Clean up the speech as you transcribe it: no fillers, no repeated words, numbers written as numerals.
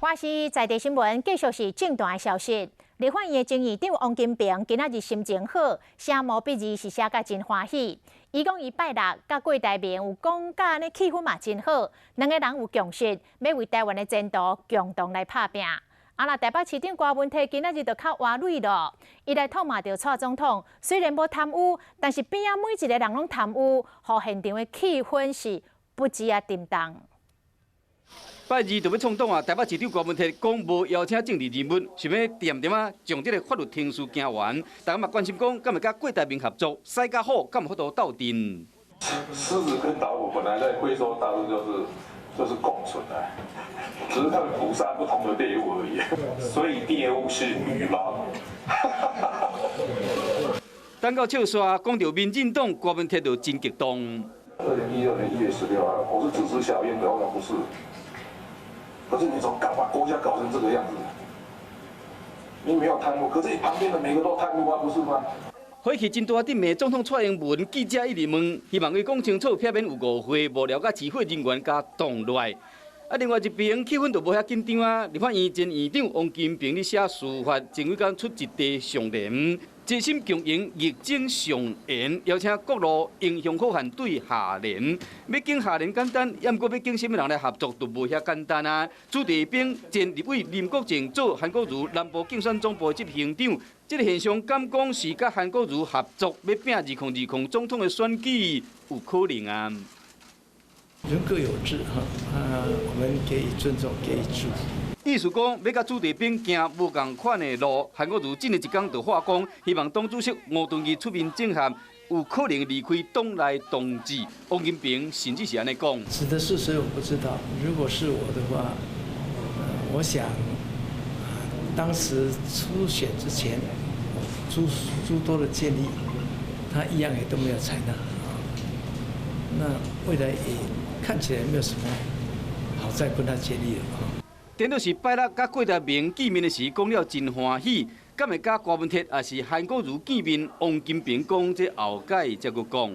我是在地新闻，继续是正大的消息。立法院前议长王金平今仔日心情好，写毛笔字是写甲真欢喜。伊讲伊拜六甲郭台铭有讲甲呢气氛嘛真好，两个人有共识，要为台湾的前途共同来拍拼。那台北市长郭文摕今仔日就较活水咯，伊来痛骂着蔡总统，虽然无贪污，但是边仔每一个人拢贪污，互现场的气氛是不止啊震动。 拜二就要创党啊！台北市长郭文摕讲无邀请政治人物，想要点点啊，将这个法律程序行完。大家嘛关心讲，敢会甲郭台铭合作，使较好，敢有法度斗阵？狮子跟老虎本来在非洲大陆就是共存的，只是他们捕杀不同的猎物而已。所以猎物是羽毛。等到笑煞，讲到民进党，郭文摕就真激动。2016年1月16号，我是指示小英的，我不是。 可是你怎么敢把国家搞成这个样子？你没有贪污，可是你旁边的每个都贪污啊，不是吗？火气真大，顶的总统蔡英文记者一直问，希望伊讲清楚，避免有误会，无聊甲集会人员甲动落来。另外一边气氛就无遐紧张啊。立法院前院长王金平咧写司法前委员出一地上联，决心强赢疫情上言，邀请各路英雄好汉对下联。要经下联简单，要过要经什么人来合作，就无遐简单啊。朱立兵前立委林国正做韩国瑜南部竞选总部执行长，这个现象敢讲是甲韩国瑜合作要拼2020总统的选举有可能啊？ 人各有志哈，我们给予尊重，给予祝福。意思讲，要甲朱立兵行无共款的路，韩国瑜真的一天就化工，希望党主席吴敦义出面整合，有可能离开党内同志。王金平甚至是安尼讲。指的是谁我不知道，如果是我的话，我想，当时初选之前，诸多的建议，他一样也都没有采纳。那未来也。 看起来没有什么好再跟他接力了啊！顶多是拜六甲郭台铭见面的时，讲了真欢喜。敢会甲郭文摕，也是韩国瑜见面，王金平讲这后改才阁讲。